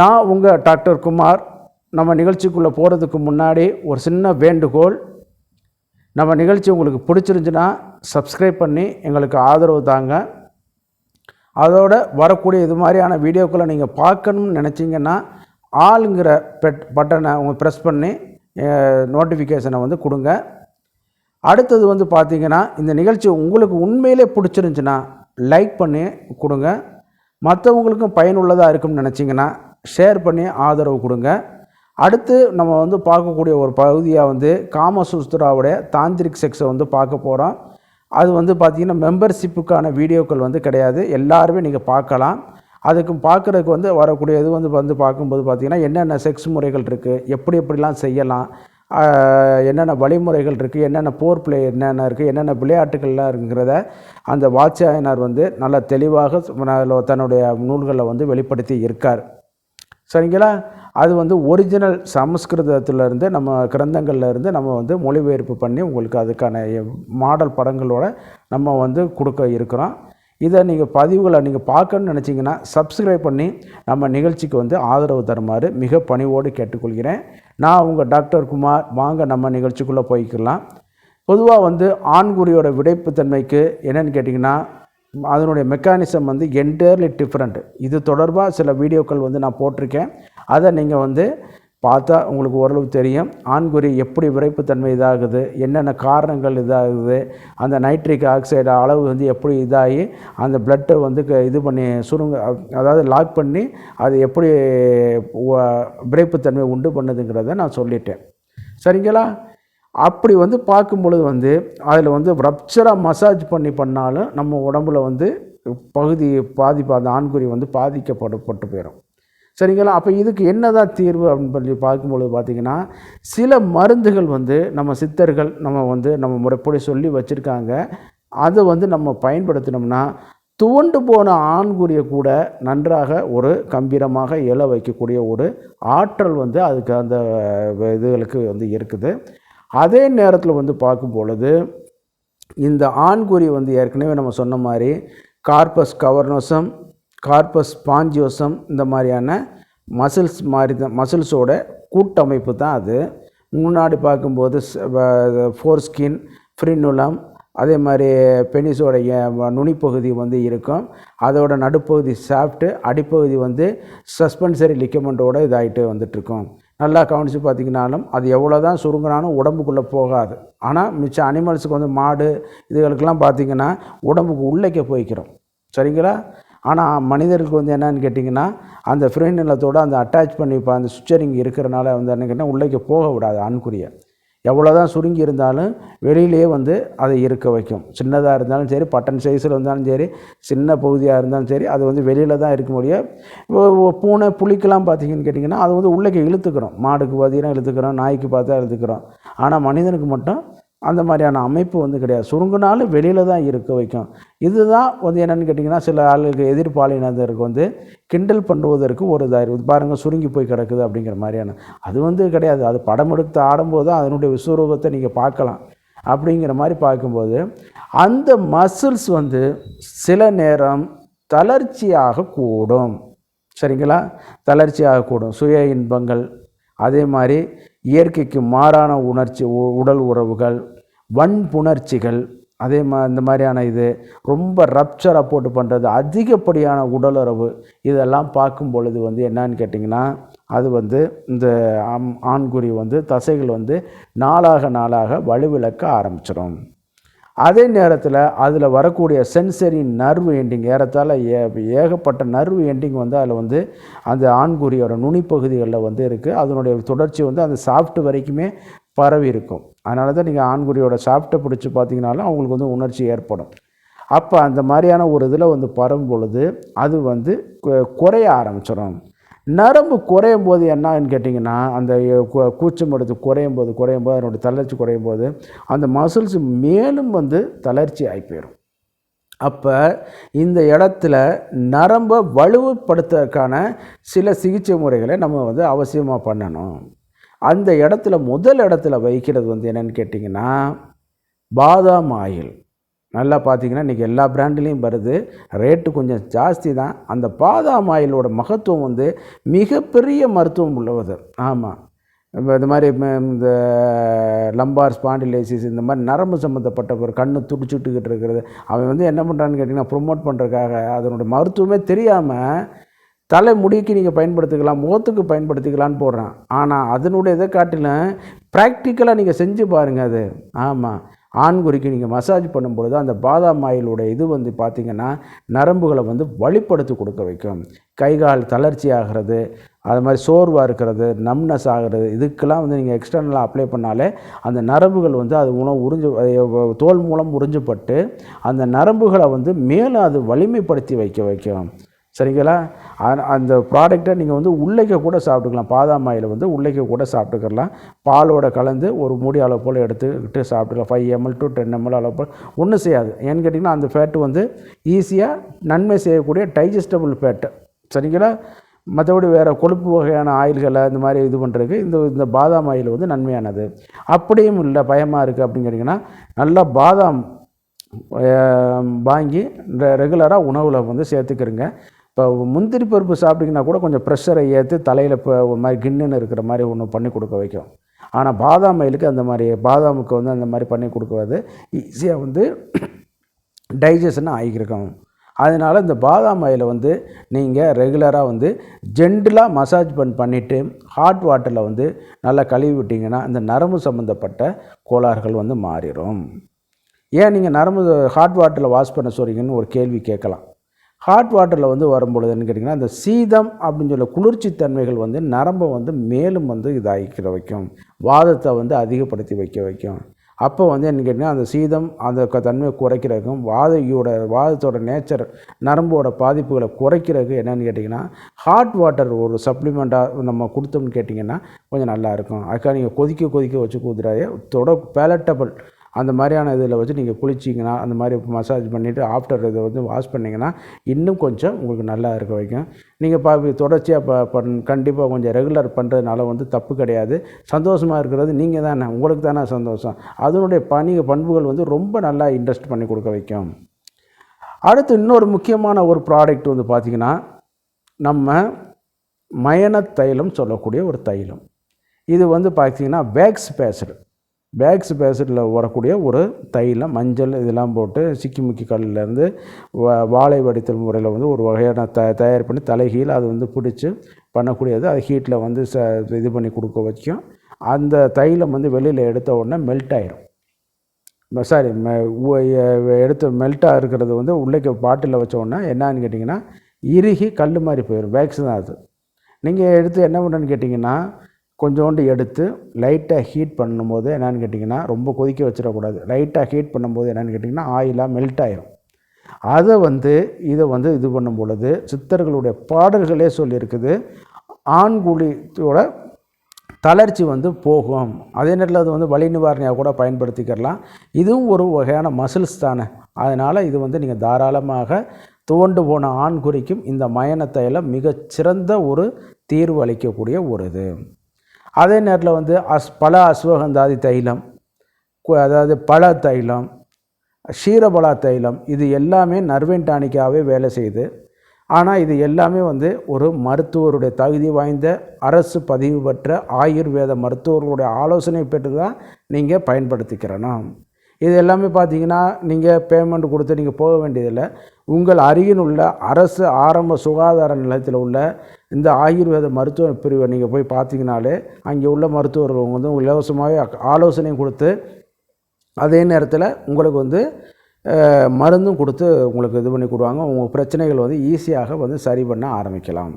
நான் உங்கள் டாக்டர் குமார். நம்ம நிகழ்ச்சிக்குள்ளே போகிறதுக்கு முன்னாடி ஒரு சின்ன வேண்டுகோள். நம்ம நிகழ்ச்சி உங்களுக்கு பிடிச்சிருந்துச்சுன்னா சப்ஸ்கிரைப் பண்ணி எங்களுக்கு ஆதரவு தாங்க. அதோடு வரக்கூடிய இது மாதிரியான வீடியோக்களை நீங்கள் பார்க்கணும்னு நினச்சிங்கன்னா ஆளுங்கிற பட்டனை உங்கள் ப்ரெஸ் பண்ணி நோட்டிஃபிகேஷனை வந்து கொடுங்க. அடுத்தது வந்து பார்த்திங்கன்னா, இந்த நிகழ்ச்சி உங்களுக்கு உண்மையிலே பிடிச்சிருந்துச்சுன்னா லைக் பண்ணி கொடுங்க. மற்றவங்களுக்கும் பயனுள்ளதாக இருக்கும்னு நினச்சிங்கன்னா ஷேர் பண்ணி ஆதரவு கொடுங்க. அடுத்து நம்ம வந்து பார்க்கக்கூடிய ஒரு பகுதியாக வந்து காமசூத்ராவுடைய தாந்திரிக் செக்ஸை வந்து பார்க்க போகிறோம். அது வந்து பார்த்திங்கன்னா மெம்பர்ஷிப்புக்கான வீடியோக்கள் வந்து கிடையாது, எல்லாருமே நீங்கள் பார்க்கலாம். அதுக்கு பார்க்குறதுக்கு வந்து வரக்கூடிய இது வந்து பார்க்கும்போது பார்த்திங்கன்னா என்னென்ன செக்ஸ் முறைகள் இருக்குது, எப்படிலாம் செய்யலாம், என்னென்ன வழிமுறைகள் இருக்குது, என்னென்ன போர் பிளே என்னென்ன இருக்குது, என்னென்ன விளையாட்டுகள்லாம் இருக்குங்கிறத அந்த வாட்சாயனர் வந்து நல்ல தெளிவாக தன்னுடைய நூல்களில் வந்து வெளிப்படுத்தி இருக்கார். சரிங்களா? அது வந்து ஒரிஜினல் சமஸ்கிருதத்திலேருந்து நம்ம கிரந்தங்கள்லேருந்து நம்ம வந்து மொழிபெயர்ப்பு பண்ணி உங்களுக்கு அதுக்கான மாடல் படங்களோட நம்ம வந்து கொடுக்க இருக்கிறோம். இதை நீங்கள் பதிவுகளை நீங்கள் பார்க்கணுன்னு நினச்சிங்கன்னா சப்ஸ்கிரைப் பண்ணி நம்ம நிகழ்ச்சிக்கு வந்து ஆதரவு தருமாறு மிக பணிவோடு கேட்டுக்கொள்கிறேன். நான் உங்கள் டாக்டர் குமார். வாங்க நம்ம நிகழ்ச்சிக்குள்ளே போய்க்கலாம். பொதுவாக வந்து ஆண்குறியோட விடைப்புத்தன்மைக்கு என்னென்னு கேட்டிங்கன்னா அதனுடைய மெக்கானிசம் வந்து என்டையர்லி டிஃப்ரெண்ட். இது தொடர்பாக சில வீடியோக்கள் வந்து நான் போட்டிருக்கேன். அதை நீங்கள் வந்து பார்த்தா உங்களுக்கு ஓரளவு தெரியும். ஆண்குறி எப்படி விரைப்புத்தன்மை இதாகுது, என்னென்ன காரணங்கள் இதாகுது, அந்த நைட்ரிக் ஆக்சைடு அளவு வந்து எப்படி இதாகி அந்த பிளட்டை வந்து இது பண்ணி அதாவது லாக் பண்ணி அது எப்படி விரைப்புத்தன்மை உண்டு பண்ணுதுங்கிறத நான் சொல்லிட்டேன். சரிங்களா? அப்படி வந்து பார்க்கும் பொழுது வந்து அதில் வந்து ரப்சராக மசாஜ் பண்ணாலும் நம்ம உடம்புல வந்து பாதிப்பு அந்த ஆண்குறி வந்து பாதிக்கப்பட்டு போயிடும். சரிங்களா? அப்போ இதுக்கு என்ன தான் தீர்வு அப்படின்னு சொல்லி பார்க்கும்பொழுது பார்த்திங்கன்னா சில மருந்துகள் வந்து நம்ம சித்தர்கள் நம்ம முறைப்படி சொல்லி வச்சுருக்காங்க. அதை வந்து நம்ம பயன்படுத்தினோம்னா துவண்டு போன ஆண்குறியை கூட நன்றாக ஒரு கம்பீரமாக எழ வைக்கக்கூடிய ஒரு ஆற்றல் வந்து அதுக்கு அந்த இதுகளுக்கு வந்து இருக்குது. அதே நேரத்தில் வந்து பார்க்கும் பொழுது இந்த ஆண்குறி வந்து ஏற்கனவே நம்ம சொன்ன மாதிரி கார்பஸ் கவர்னோசம், கார்பஸ் ஸ்பாஞ்சியோசம் இந்த மாதிரியான மசில்ஸோட கூட்டமைப்பு தான் அது. முன்னாடி பார்க்கும்போது ஃபோர்ஸ்கின், ஃப்ரினுலம், அதே மாதிரி பெனிஸோடைய நுனிப்பகுதி வந்து இருக்கும். அதோட நடுப்பகுதி சாஃப்ட்டு, அடிப்பகுதி வந்து சஸ்பென்சரி லிகமெண்ட்டோடு இதாகிட்டு வந்துட்டுருக்கும். நல்லா கவனித்து பார்த்திங்கனாலும் அது எவ்வளோ தான் சுருங்கினாலும் உடம்புக்குள்ளே போகாது. ஆனால் மிச்ச அனிமல்ஸுக்கு வந்து மாடு இதுகளுக்கெல்லாம் பார்த்திங்கன்னா உடம்புக்கு உள்ளேக்க போய்க்கிறோம். சரிங்களா? ஆனால் மனிதருக்கு வந்து என்னன்னு கேட்டிங்கன்னா அந்த ஃப்ரீநிலத்தோடு அந்த அட்டாச் பண்ணி இப்போ அந்த சுச்சரிங் இருக்கிறனால வந்து என்ன கேட்டால் உள்ளேக்க போக விடாது. ஆண்குறியை எவ்வளோ தான் சுருங்கி இருந்தாலும் வெளியிலேயே வந்து அதை இருக்க வைக்கும். சின்னதாக இருந்தாலும் சரி, பட்டன் சைஸில் இருந்தாலும் சரி, சின்ன பகுதியாக இருந்தாலும் சரி, அது வந்து வெளியில் தான் இருக்க முடியும். பூனை புலிக்கெல்லாம் பார்த்திங்கன்னு கேட்டிங்கன்னா அது வந்து உள்ளே இழுத்துக்கிறோம். மாடுக்கு பார்த்திங்கன்னா இழுத்துக்கிறோம், நாய்க்கு பார்த்தா இழுத்துக்கிறோம். ஆனால் மனிதனுக்கு மட்டும் அந்த மாதிரியான அமைப்பு வந்து கிடையாது. சுருங்கினாலும் வெளியில் தான் இருக்க வைக்கும். இதுதான் வந்து என்னென்னு கேட்டிங்கன்னா சில ஆளுக்கு எதிர்பாலினதற்கு வந்து கிண்டல் பண்ணுவதற்கு ஒரு இதாக பாருங்கள் சுருங்கி போய் கிடக்குது அப்படிங்கிற மாதிரியான அது வந்து கிடையாது. அது படம் எடுத்து ஆடும்போது தான் அதனுடைய விஸ்வரூபத்தை நீங்கள் பார்க்கலாம். அப்படிங்கிற மாதிரி பார்க்கும்போது அந்த மசில்ஸ் வந்து சில நேரம் தளர்ச்சியாக கூடும். சரிங்களா? தளர்ச்சியாக கூடும். சுய இன்பங்கள், அதே மாதிரி இயற்கைக்கு மாறான உடல் உறவுகள், வன்புணர்ச்சிகள், அதே இந்த மாதிரியான இது ரொம்ப ரப்சராக போட்டு பண்ணுறது, அதிகப்படியான உடலுறவு, இதெல்லாம் பார்க்கும் பொழுது வந்து என்னன்னு கேட்டிங்கன்னா அது வந்து இந்த ஆண்குறி வந்து தசைகள் வந்து நாளாக வலுவிழக்க ஆரம்பிச்சிடும். அதே நேரத்தில் அதில் வரக்கூடிய சென்சரி நர்வு எண்டிங் ஏறத்தாழ ஏகப்பட்ட நர்வு எண்டிங் வந்து அதில் வந்து அந்த ஆண்குறியோட நுனிப்பகுதிகளில் வந்து இருக்குது. அதனுடைய தொடர்ச்சி வந்து அந்த சாஃப்ட் வரைக்குமே பரவி இருக்கும். அதனால தான் நீங்கள் ஆண்குறியோட சாஃப்ட்டை பிடிச்சி பார்த்தீங்கனாலும் அவங்களுக்கு வந்து உணர்ச்சி ஏற்படும். அப்போ அந்த மாதிரியான ஒரு இதில் வந்து பரவும் பொழுது அது வந்து குறைய ஆரம்பிச்சிடும். நரம்பு குறையும் போது என்னன்னு கேட்டிங்கன்னா அந்த கூச்சம் எடுத்து குறையும் போது அதனுடைய தளர்ச்சி குறையும் போது அந்த மசில்ஸ் மேலும் வந்து தளர்ச்சி ஆகி போயிடும். அப்போ இந்த இடத்துல நரம்பை வலுவுப்படுத்துறதுக்கான சில சிகிச்சை முறைகளை நம்ம வந்து அவசியமாக பண்ணணும். அந்த இடத்துல முதல் இடத்துல வைக்கிறது வந்து என்னென்னு கேட்டிங்கன்னா பாதாம் ஆயில். நல்லா பார்த்தீங்கன்னா இன்றைக்கி எல்லா பிராண்ட்லேயும் வருது. ரேட்டு கொஞ்சம் ஜாஸ்தி தான். அந்த பாதாம் ஆயிலோட மகத்துவம் வந்து மிகப்பெரிய மருத்துவம் உள்ளது. ஆமாம், இப்போ இந்த மாதிரி இந்த லம்பார் ஸ்பாண்டிலைசிஸ் இந்த மாதிரி நரம்பு சம்மந்தப்பட்ட ஒரு கண்ணு துடிச்சுட்டுக்கிட்டு இருக்கிறது, அவன் வந்து என்ன பண்ணுறான்னு கேட்டிங்கன்னா ப்ரொமோட் பண்ணுறதுக்காக அதனோட மருத்துவமே தெரியாமல் தலை முடிக்கு நீங்கள் பயன்படுத்திக்கலாம், முகத்துக்கு பயன்படுத்திக்கலான்னு போடுறான். ஆனால் அதனுடைய இதை காட்டிலும் ப்ராக்டிக்கலாக நீங்கள் செஞ்சு பாருங்கள் அது. ஆமாம், ஆண்குறிக்கு நீங்கள் மசாஜ் பண்ணும்பொழுது அந்த பாதாம் ஆயிலுடைய இது வந்து பார்த்திங்கன்னா நரம்புகளை வந்து வலிப்படுத்தி கொடுக்க வைக்கும். கை கால் தளர்ச்சி ஆகிறது, அது மாதிரி சோர்வாக இருக்கிறது, நம்னஸ் ஆகிறது, இதுக்கெல்லாம் வந்து நீங்கள் எக்ஸ்டர்னலாக அப்ளை பண்ணாலே அந்த நரம்புகள் வந்து அது தோல் மூலம் உறிஞ்சப்பட்டு அந்த நரம்புகளை வந்து மேலும் அது வலிமைப்படுத்தி வைக்கும். சரிங்களா? அந்த ப்ராடக்டை நீங்கள் வந்து உள்ளைக்க கூட சாப்பிட்டுக்கலாம். பாதாம் ஆயில் வந்து உள்ளைக்க கூட சாப்பிட்டுக்கலாம். பாலோட கலந்து ஒரு மூடி அளவு போல் எடுத்துக்கிட்டு சாப்பிட்டுக்கலாம். 5 ml to 10 ml அளவு போல் ஒன்றும் செய்யாது. ஏன்னு கேட்டிங்கன்னா அந்த ஃபேட்டு வந்து ஈஸியாக நன்மை செய்யக்கூடிய டைஜஸ்டபுள் ஃபேட்டு. சரிங்களா? மற்றபடி வேறு கொழுப்பு வகையான ஆயில்களை இந்த மாதிரி இது பண்ணுறதுக்கு இந்த பாதாம் ஆயில் வந்து நன்மையானது. அப்படியும் இல்லை, பயமாக இருக்குது அப்படின்னு கேட்டிங்கன்னா நல்லா பாதாம் வாங்கி ரெகுலராக உணவில் வந்து சேர்த்துக்கிறங்க. இப்போ முந்திரி பருப்பு சாப்பிட்டிங்கன்னா கூட கொஞ்சம் ப்ரெஷரை ஏற்றி தலையில் இப்போ ஒரு மாதிரி கின்னுன்னு இருக்கிற மாதிரி ஒன்று பண்ணி கொடுக்க வைக்கும். ஆனால் பாதாம் ஆயிலுக்கு அந்த மாதிரி பாதாமுக்கு வந்து அந்த மாதிரி பண்ணி கொடுக்குறது ஈஸியாக வந்து டைஜஷன் ஆகியிருக்கும். அதனால் இந்த பாதாம் ஆயிலை வந்து நீங்கள் ரெகுலராக வந்து ஜென்டிலாக மசாஜ் பண்ணிவிட்டு ஹாட் வாட்டரில் வந்து நல்லா கழுவி விட்டிங்கன்னா இந்த நரம்பு சம்மந்தப்பட்ட கோளாறுகள் வந்து மாறிடும். ஏன் நீங்கள் நரம்பு ஹாட் வாட்டரில் வாஷ் பண்ண சொல்கிறீங்கன்னு ஒரு கேள்வி கேட்கலாம். ஹாட் வாட்டரில் வந்து வரும்பொழுதுன்னு கேட்டிங்கன்னா அந்த சீதம் அப்படின்னு சொல்ல குளிர்ச்சி தன்மைகள் வந்து நரம்பை வந்து மேலும் வந்து இதாகிக்கிற வைக்கும், வாதத்தை வந்து அதிகப்படுத்தி வைக்கும். அப்போ வந்து என்ன கேட்டிங்கன்னா அந்த சீதம் அந்த தன்மையை குறைக்கிறதுக்கும் வாதத்தோட நேச்சர் நரம்போட பாதிப்புகளை குறைக்கிறதுக்கு என்னென்னு கேட்டிங்கன்னா ஹாட் வாட்டர் ஒரு சப்ளிமெண்ட்டாக நம்ம கொடுத்தோம்னு கேட்டிங்கன்னா கொஞ்சம் நல்லாயிருக்கும். அதுக்காக நீங்கள் கொதிக்க வச்சு ஊற்றுறாயே பேலட்டபிள் அந்த மாதிரியான இதில் வச்சு நீங்கள் குளிச்சிங்கன்னா அந்த மாதிரி மசாஜ் பண்ணிவிட்டு ஆஃப்டர் இதை வந்து வாஷ் பண்ணிங்கன்னா இன்னும் கொஞ்சம் உங்களுக்கு நல்லா இருக்க வைக்கும். நீங்கள் தொடர்ச்சியாக கண்டிப்பாக கொஞ்சம் ரெகுலர் பண்ணுறதுனால வந்து தப்பு கிடையாது. சந்தோஷமாக இருக்கிறது நீங்கள் தானே, உங்களுக்கு தானே சந்தோஷம். அதனுடைய பண்புகள் வந்து ரொம்ப நல்லா இன்ட்ரெஸ்ட் பண்ணி கொடுக்க வைக்கும். அடுத்து இன்னொரு முக்கியமான ஒரு ப்ராடக்ட் வந்து பார்த்திங்கன்னா நம்ம மயன தைலம் சொல்லக்கூடிய ஒரு தைலம். இது வந்து பார்த்திங்கன்னா வேக்ஸ் பேசிடில் வரக்கூடிய ஒரு தைலம், மஞ்சள் இதெல்லாம் போட்டு சிக்கிமுக்கி கல்லிலேருந்து வாழை வடித்தல் முறையில் வந்து ஒரு வகையான தயார் பண்ணி தலைகீழ் அது வந்து பிடிச்சி பண்ணக்கூடியது. அது ஹீட்டில் வந்து இது பண்ணி கொடுக்க வைக்கும். அந்த தைலம் வந்து வெளியில் எடுத்த உடனே மெல்ட் ஆயிரும். எடுத்து மெல்ட்டாக இருக்கிறது வந்து உள்ளே பாட்டிலில் வச்ச உடனே என்னான்னு கேட்டிங்கன்னா இறுகி கல் மாதிரி போயிடும். வேக்ஸ் தான் அது. நீங்கள் எடுத்து என்ன பண்ணுன்னு கேட்டிங்கன்னா கொஞ்சோண்டு எடுத்து லைட்டாக ஹீட் பண்ணும்போது என்னென்னு கேட்டிங்கன்னா ரொம்ப கொதிக்க வச்சிடக்கூடாது. லைட்டாக ஹீட் பண்ணும்போது என்னென்னு கேட்டிங்கன்னா ஆயிலாக மெல்ட் ஆயிரும். அதை வந்து இது பண்ணும் பொழுது சித்தர்களுடைய பாடல்களே சொல்லியிருக்குது, ஆண்குழியோட தளர்ச்சி வந்து போகும். அதே நேரத்தில் அது வந்து வலி நிவாரணியாக கூட பயன்படுத்திக்கலாம். இதுவும் ஒரு வகையான மசில்ஸ் தானே. அதனால் இது வந்து நீங்கள் தாராளமாக துவண்டு போன ஆண்குறிக்கும் இந்த மயன தைலம் மிகச்சிறந்த ஒரு தீர்வு அளிக்கக்கூடிய ஒரு இது. அதே நேரத்தில் வந்து பல அஸ்வகந்தாதி தைலம், அதாவது பழ தைலம், ஷீரபலா தைலம், இது எல்லாமே நர்வேன் டானிக்காகவே வேலை செய்யுது. ஆனால் இது எல்லாமே வந்து ஒரு மருத்துவருடைய தகுதி வாய்ந்த அரசு பதிவு பெற்ற ஆயுர்வேத மருத்துவர்களுடைய ஆலோசனை பெற்று தான் நீங்கள் பயன்படுத்திக்கிறணும். இது எல்லாமே பார்த்திங்கன்னா நீங்கள் பேமெண்ட் கொடுத்து நீங்கள் போக வேண்டியதில்லை. உங்கள் அருகில் உள்ள அரசு ஆரம்ப சுகாதார நிலையத்தில் உள்ள இந்த ஆயுர்வேத மருத்துவ பிரிவை நீங்கள் போய் பார்த்தீங்கனாலே அங்கே உள்ள மருத்துவர்கள் வந்து இலவசமாகவே ஆலோசனையும் கொடுத்து அதே நேரத்தில் உங்களுக்கு வந்து மருந்தும் கொடுத்து உங்களுக்கு இது பண்ணி கொடுவாங்க. உங்கள் பிரச்சனைகள் வந்து ஈஸியாக வந்து சரி பண்ண ஆரம்பிக்கலாம்.